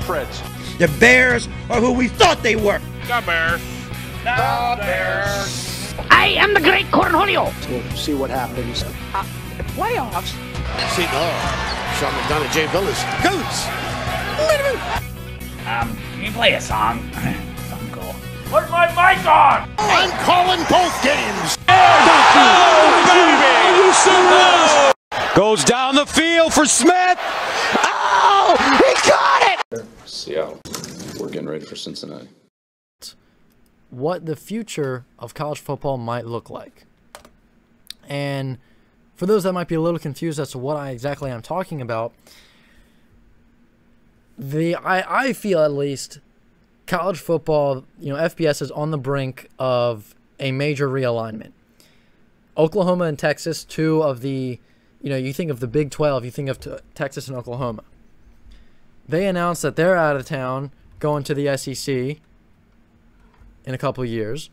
Fritz. The Bears are who we thought they were. The Bears. The Bears. I am the great Cornholio. We'll see what happens. Playoffs? See, Sean McDonough, Jay Villas. Goats! Can you play a song? Something cool. Put my mic on! I'm calling both games. Oh, baby! Are you serious? Goes down the field for Smith. Oh, he got it! Seattle. We're getting ready for Cincinnati. What the future of college football might look like. And for those that might be a little confused as to what exactly I'm talking about, I feel at least college football, FBS is on the brink of a major realignment. Oklahoma and Texas, two of the, you think of the Big 12, you think of Texas and Oklahoma. They announced that they're out of town, going to the SEC in a couple of years.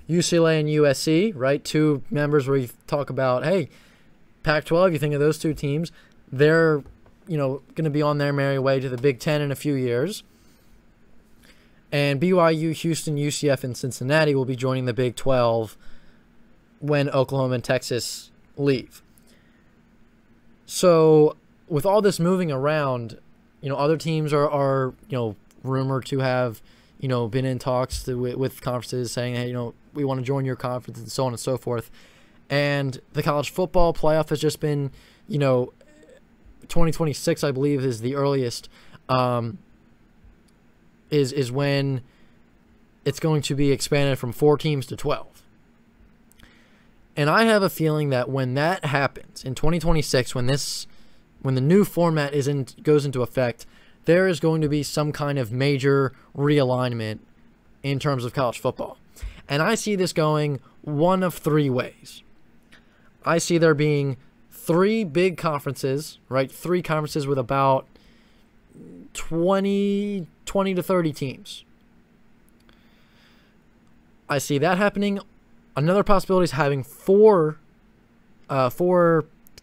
UCLA and USC, right? Two members where you talk about, hey, Pac-12, you think of those two teams, they're, going to be on their merry way to the Big Ten in a few years. And BYU, Houston, UCF, and Cincinnati will be joining the Big 12 when Oklahoma and Texas leave. So with all this moving around, other teams are rumored to have, been in talks with conferences saying, hey, we want to join your conference and so on and so forth. And the college football playoff has just been, 2026, I believe, is the earliest, is when it's going to be expanded from 4 teams to 12. And I have a feeling that when that happens in 2026, when the new format goes into effect, there is going to be some kind of major realignment in terms of college football. And I see this going one of 3 ways. I see there being 3 big conferences, right? 3 conferences with about 20 to 30 teams. I see that happening. Another possibility is having 4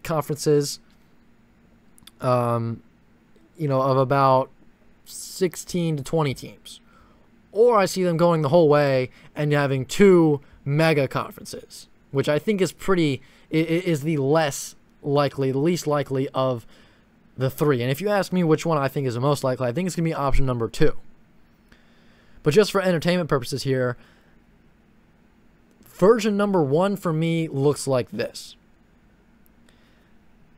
conferences, of about 16 to 20 teams. Or I see them going the whole way and having 2 mega conferences, which I think is the least likely of the 3. And if you ask me which one I think is the most likely, I think it's going to be option number 2. But just for entertainment purposes here, version number 1 for me looks like this.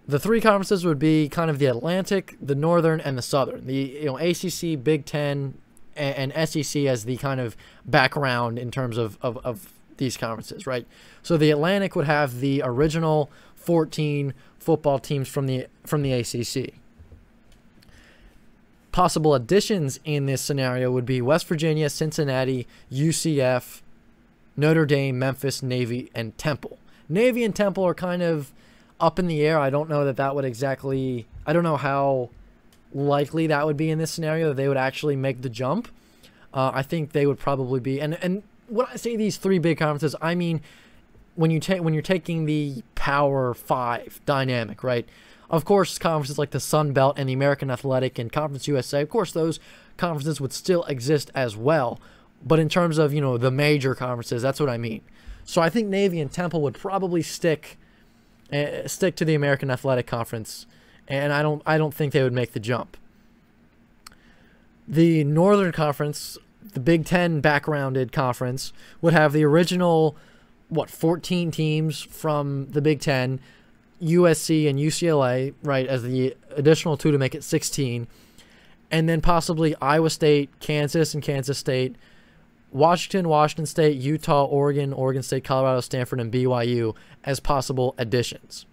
The 3 conferences would be kind of the Atlantic, the Northern, and the Southern. The ACC, Big Ten, and SEC as the kind of background in terms of these conferences, right? So the Atlantic would have the original 14 football teams from the ACC. Possible additions in this scenario would be West Virginia, Cincinnati, UCF, Notre Dame, Memphis, Navy, and Temple. Navy and Temple are kind of up in the air. I don't know that would exactly... I don't know how likely that would be in this scenario, that they would actually make the jump. I think they would probably be... And when I say these 3 big conferences, I mean when you're taking the Power 5 dynamic, right? Of course, conferences like the Sun Belt and the American Athletic and Conference USA, of course, those conferences would still exist as well. But in terms of, the major conferences, that's what I mean. So I think Navy and Temple would probably stick to the American Athletic Conference, and I don't think they would make the jump. The Northern Conference, the Big Ten backgrounded conference, would have the original 14 teams from the Big Ten, USC and UCLA, right, as the additional 2 to make it 16, and then possibly Iowa State, Kansas and Kansas State, Washington State, Utah, Oregon State, Colorado, Stanford, and BYU as possible additions.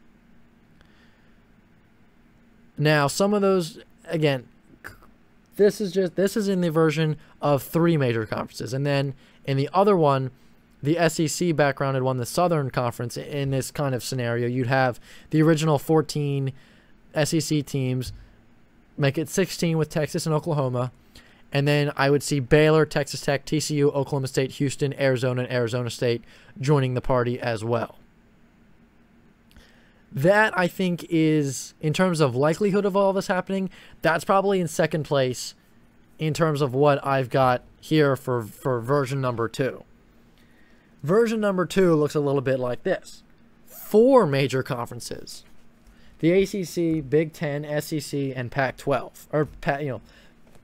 Now, some of those, again, this is in the version of 3 major conferences. And then in the other one, the SEC backgrounded one, the Southern Conference, in this kind of scenario, you'd have the original 14 SEC teams, make it 16 with Texas and Oklahoma. And then I would see Baylor, Texas Tech, TCU, Oklahoma State, Houston, Arizona, and Arizona State joining the party as well. That, I think, is, in terms of likelihood of all this happening, that's probably in second place in terms of what I've got here for version number 2. Version number 2 looks a little bit like this. 4 major conferences. The ACC, Big Ten, SEC, and Pac-12. Or,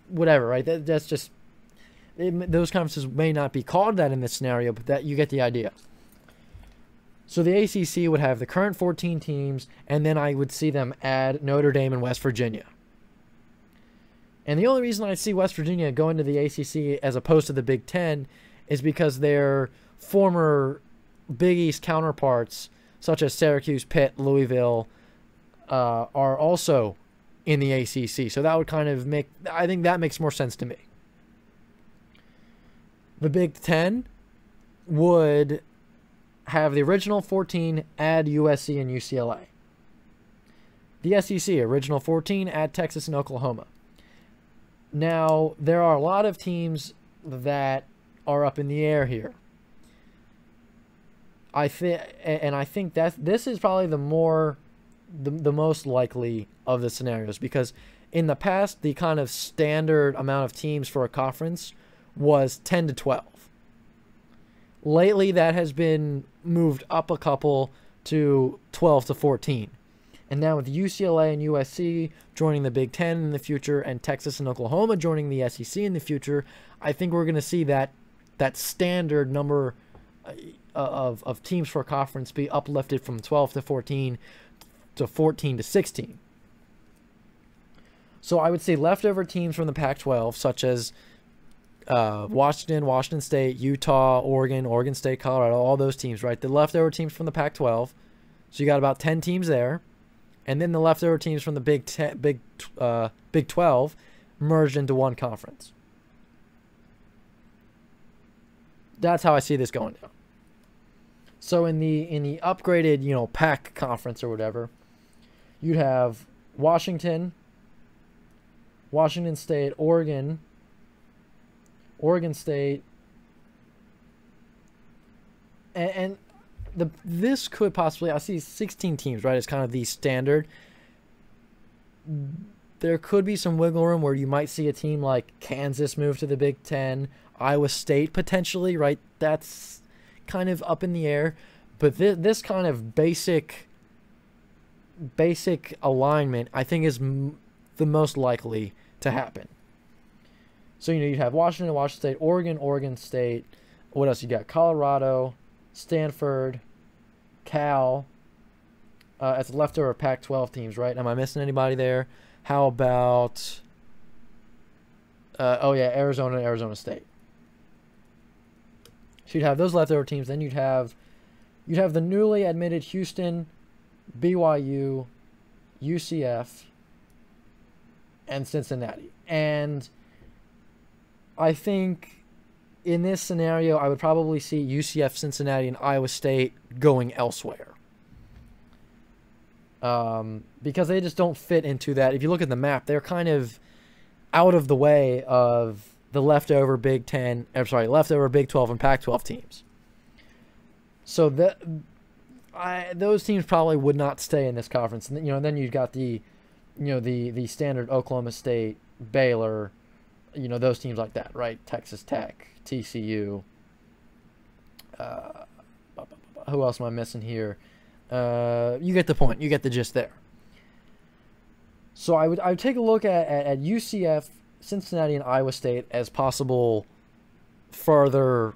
whatever, right? That's just... those conferences may not be called that in this scenario, but that you get the idea. So the ACC would have the current 14 teams, and then I would see them add Notre Dame and West Virginia. And the only reason I see West Virginia going to the ACC as opposed to the Big Ten is because their former Big East counterparts, such as Syracuse, Pitt, Louisville, are also in the ACC. So that would kind of make... I think that makes more sense to me. The Big Ten would have the original 14 add USC and UCLA. The SEC, original 14, add Texas and Oklahoma. Now, there are a lot of teams that are up in the air here. I think that this is probably the most likely of the scenarios, because in the past, the kind of standard amount of teams for a conference was 10 to 12. Lately, that has been moved up a couple to 12 to 14. And now with UCLA and USC joining the Big Ten in the future, and Texas and Oklahoma joining the SEC in the future, I think we're going to see that standard number of teams for a conference be uplifted from 12 to 14 to 14 to 16. So I would say leftover teams from the Pac-12, such as Washington State, Utah, Oregon State, Colorado, all those teams, right? The leftover teams from the Pac-12. So you got about 10 teams there. And then the leftover teams from the Big 12 merged into one conference. That's how I see this going down. So in the upgraded, Pac conference or whatever, you'd have Washington State, Oregon State, and this could possibly, I see 16 teams, right? It's kind of the standard. There could be some wiggle room where you might see a team like Kansas move to the Big Ten, Iowa State potentially, right? That's kind of up in the air. But this kind of basic alignment, I think, is the most likely to happen. So, you'd have Washington State, Oregon State. What else you got? Colorado, Stanford, Cal. As leftover Pac-12 teams, right? Am I missing anybody there? How about... Arizona and Arizona State. So you'd have those leftover teams. Then you'd have the newly admitted Houston, BYU, UCF, and Cincinnati. And I think in this scenario, I would probably see UCF, Cincinnati, and Iowa State going elsewhere. Because they just don't fit into that. If you look at the map, they're kind of out of the way of the leftover Big 12 and Pac-12 teams. So those teams probably would not stay in this conference. And then you've got the standard Oklahoma State, Baylor, those teams like that, right? Texas Tech, TCU. Who else am I missing here? You get the point. You get the gist there. So I would take a look at UCF, Cincinnati, and Iowa State as possible further,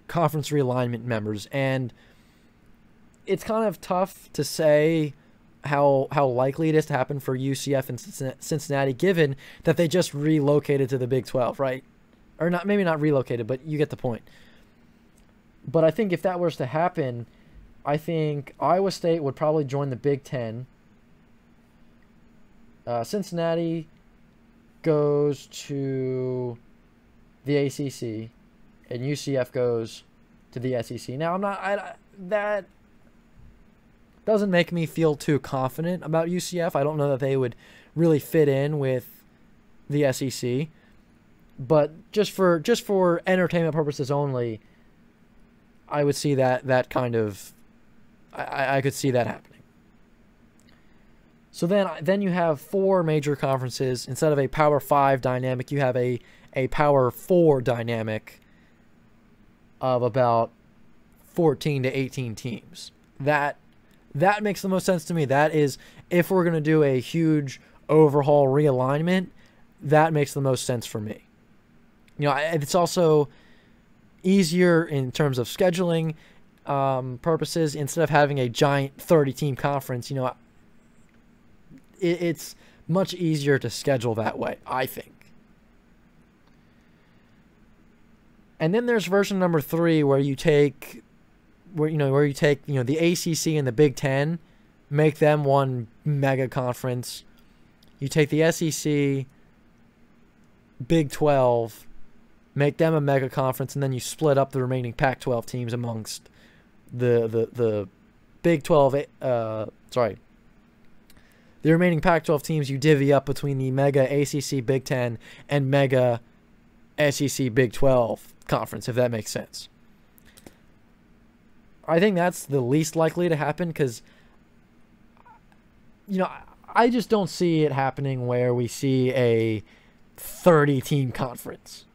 conference realignment members. And it's kind of tough to say how likely it is to happen for UCF and Cincinnati, given that they just relocated to the Big 12, right? Or not, maybe not relocated, but you get the point. But I think if that was to happen, I think Iowa State would probably join the Big 10. Cincinnati goes to the ACC, and UCF goes to the SEC. Now, that doesn't make me feel too confident about UCF. I don't know that they would really fit in with the SEC. But just for entertainment purposes only, I would see that kind of... I could see that happening. So So then you have 4 major conferences. Instead of a Power 5 dynamic, you have a Power 4 dynamic of about 14 to 18 teams. That makes the most sense to me. That is, if we're going to do a huge overhaul realignment, that makes the most sense for me. You know, it's also easier in terms of scheduling purposes. Instead of having a giant 30-team conference, you know, it's much easier to schedule that way, I think. And then there's version number 3 where you take the ACC and the Big Ten, make them one mega conference. You take the SEC, Big 12, make them a mega conference, and then you split up the remaining Pac-12 teams amongst the Big 12. The remaining Pac-12 teams you divvy up between the mega ACC Big 10 and mega SEC Big 12 conference, if that makes sense. I think that's the least likely to happen because, you know, I just don't see it happening where we see a 30-team conference.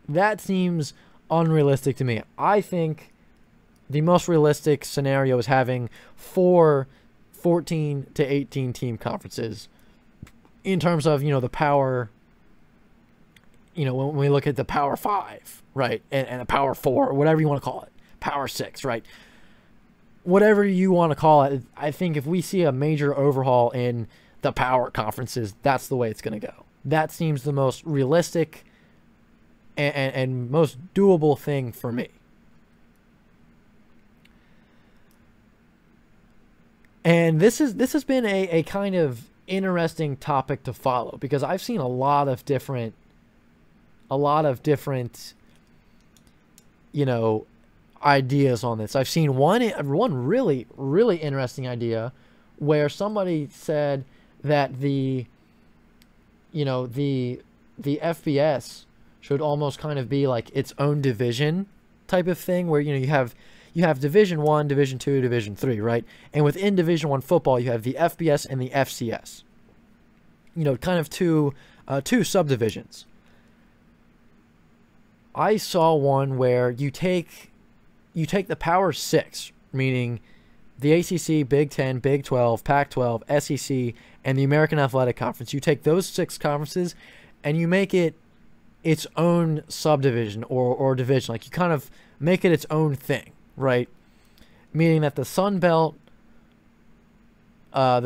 That seems unrealistic to me. I think the most realistic scenario is having 4 14 to 18 team conferences in terms of, you know, the power, you know, when we look at the Power 5, right, and a Power 4, or whatever you want to call it, Power 6, right, whatever you want to call it. I think if we see a major overhaul in the power conferences, that's the way it's going to go. That seems the most realistic and most doable thing for me. And this has been a kind of interesting topic to follow because I've seen a lot of different, you know, ideas on this. I've seen one really, really interesting idea where somebody said that the FBS should almost kind of be like its own division type of thing where, you know, you have Division 1, Division 2, Division 3, right? And within Division 1 football, you have the FBS and the FCS. You know, kind of two subdivisions. I saw one where you take the Power 6, meaning the ACC, Big 10, Big 12, Pac-12, SEC, and the American Athletic Conference. You take those 6 conferences and you make it its own subdivision or division. Like, you kind of make it its own thing, right? Meaning that the Sun Belt, what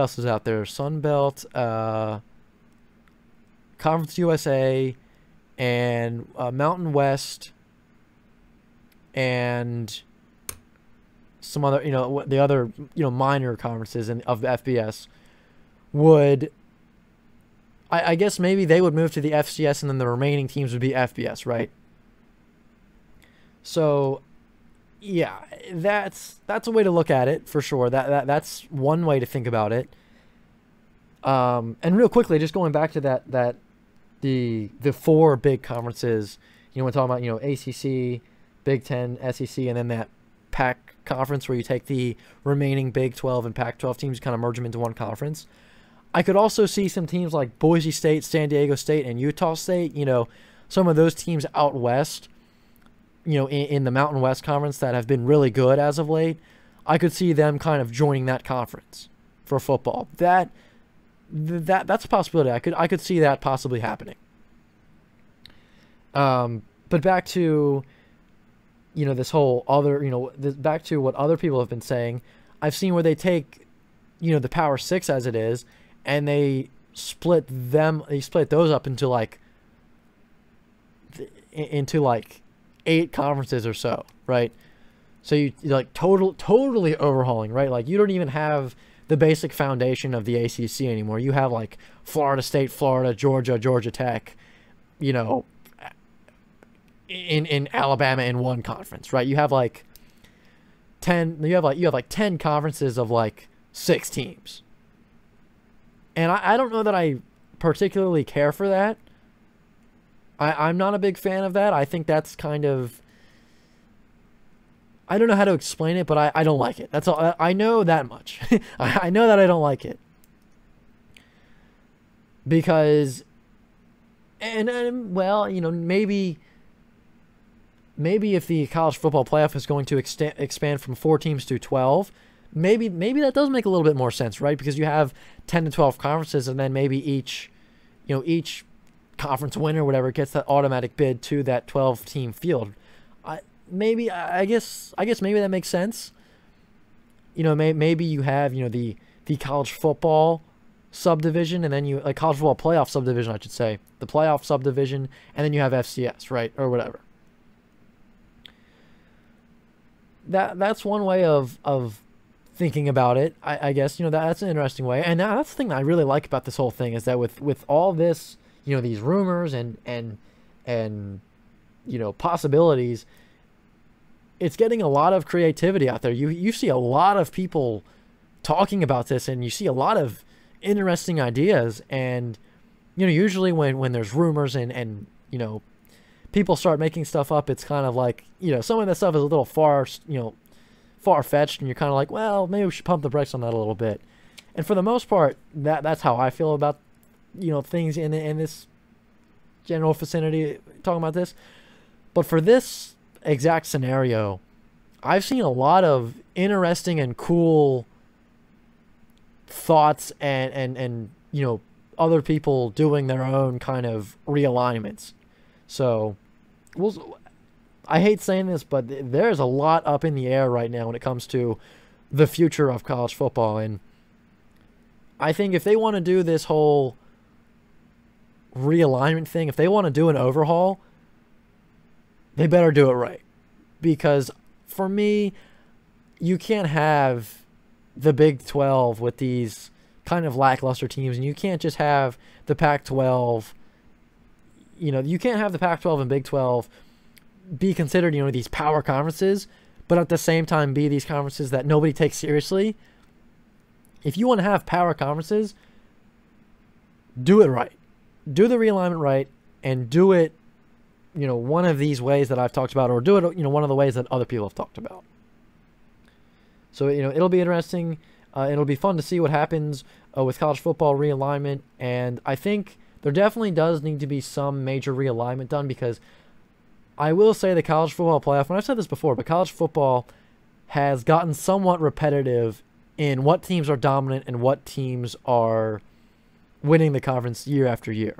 else is out there? Sun Belt, Conference USA, and Mountain West, and some other, you know, the other, you know, minor conferences of the FBS would, I guess maybe they would move to the FCS and then the remaining teams would be FBS, right? So, yeah, that's a way to look at it for sure. That's one way to think about it. And real quickly, just going back to the 4 big conferences, you know, we're talking about, you know, ACC, Big 10, SEC, and then that Pac conference where you take the remaining Big 12 and Pac-12 teams, kind of merge them into one conference. I could also see some teams like Boise State, San Diego State, and Utah State, you know, some of those teams out west, you know, in the Mountain West Conference that have been really good as of late. I could see them kind of joining that conference for football. That's a possibility. I could see that possibly happening. But back to, you know, this whole other, you know, back to what other people have been saying. I've seen where they take, you know, the Power 6 as it is, and they split those up into like 8 conferences or so, right? So you're like totally overhauling, right? Like, you don't even have the basic foundation of the ACC anymore. You have like Florida State, Florida, Georgia Tech, you know, in Alabama in one conference, right? You have like 10 conferences of like 6 teams. And I don't know that I particularly care for that. I'm not a big fan of that. I think that's kind of, I don't know how to explain it, but I don't like it. That's all. I know that much. I know that I don't like it. Because, and well, you know, maybe if the college football playoff is going to expand from 4 teams to 12, maybe that does make a little bit more sense, right? Because you have 10 to 12 conferences, and then maybe each conference winner or whatever gets that automatic bid to that 12-team field. I guess maybe that makes sense. You know, maybe you have, you know, the college football subdivision, and then you like college football playoff subdivision, I should say, the playoff subdivision, and then you have FCS, right, or whatever. That's one way of thinking about it. I guess, you know, that's an interesting way, and that's the thing that I really like about this whole thing is that with all this, you know, these rumors and you know, possibilities, it's getting a lot of creativity out there. You see a lot of people talking about this, and you see a lot of interesting ideas. And, you know, usually when there's rumors and you know, people start making stuff up, it's kind of like, you know, some of that stuff is a little far-fetched, and you're kind of like, well, maybe we should pump the brakes on that a little bit. And for the most part, that's how I feel about, you know, things in this general vicinity talking about this. But for this exact scenario, I've seen a lot of interesting and cool thoughts and you know, other people doing their own kind of realignments. So I hate saying this, but there's a lot up in the air right now when it comes to the future of college football. And I think if they want to do this whole realignment thing, if they want to do an overhaul, they better do it right. Because for me, you can't have the Big 12 with these kind of lackluster teams, and you can't just have the Pac-12, you know, you can't have the Pac-12 and Big 12 be considered, you know, these power conferences, but at the same time be these conferences that nobody takes seriously. If you want to have power conferences, do it right. Do the realignment right, and do it, you know, one of these ways that I've talked about, or do it, you know, one of the ways that other people have talked about. So, you know, it'll be interesting. It'll be fun to see what happens with college football realignment. And I think there definitely does need to be some major realignment done, because I will say the college football playoff, and I've said this before, but college football has gotten somewhat repetitive in what teams are dominant and what teams are winning the conference year after year.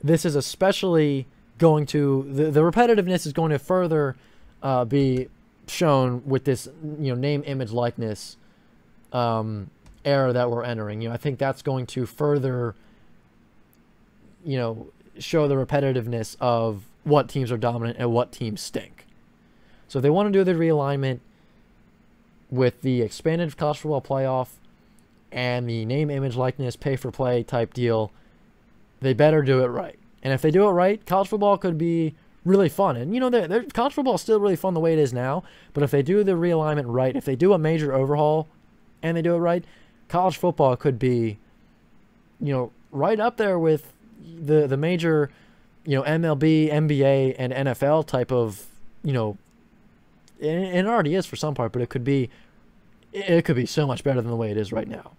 This is especially going to, the repetitiveness is going to further be shown with this, you know, name, image, likeness era that we're entering. You know, I think that's going to further, you know, show the repetitiveness of what teams are dominant and what teams stink. So if they want to do the realignment with the expanded college football playoff and the name, image, likeness, pay-for-play type deal, they better do it right. And if they do it right, college football could be really fun. And, you know, college football is still really fun the way it is now, but if they do the realignment right, if they do a major overhaul and they do it right, college football could be, you know, right up there with the major, you know, MLB, NBA, and NFL type of, you know, and it already is for some part, but it could be so much better than the way it is right now.